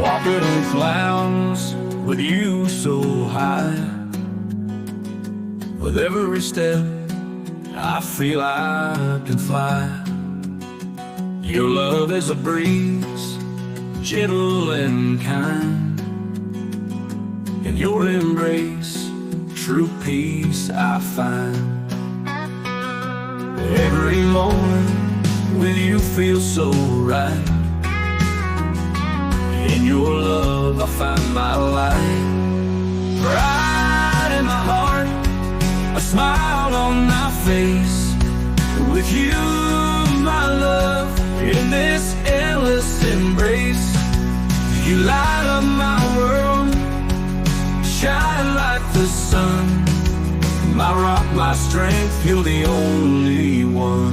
Walking on clouds with you so high. With every step I feel I can fly. Your love is a breeze, gentle and kind. In your embrace, true peace I find. Every moment with you feels so right. In your love I find my light. Pride in my heart, a smile on my face. With you, my love, in this endless embrace. You light up my world, shine like the sun. My rock, my strength, you're the only one.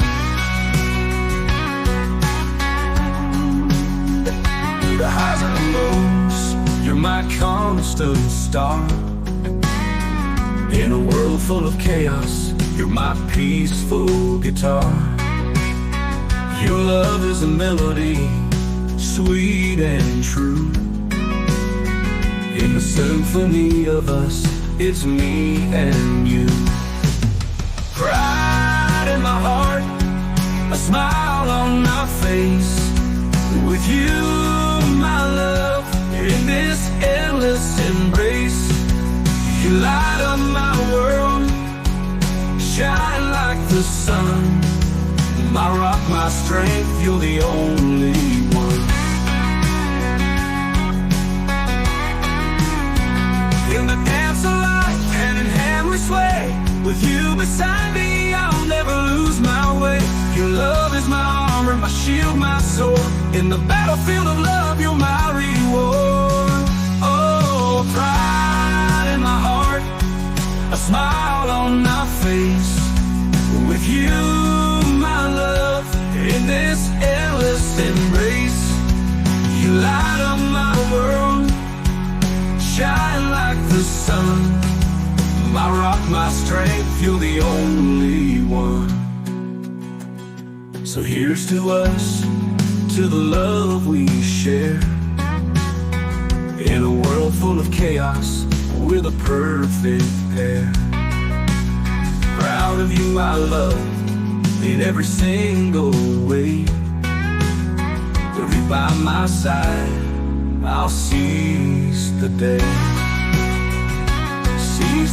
The highs and the lows, you're my constant star. In a world full of chaos, you're my peaceful guitar. Your love is a melody, sweet and true. In the symphony of us, it's me and you. Pride in my heart, a smile on my face. With you, my love, in this endless embrace. You light up my world, shine like the sun. My rock, my strength, you're the only one. In the dance of life, hand in hand we sway. With you beside me, I'll never lose my way. Your love is my armor, my shield, my sword. In the battlefield of love, you're my reward. Oh, pride in my heart, a smile on my face. With you, my love, in this endless embrace. You light up my world, shine like the sun. My rock, my strength, you're the only one. So here's to us, to the love we share. In a world full of chaos, we're the perfect pair. Proud of you, my love, in every single way. You'll be by my side, I'll seize the day. Seize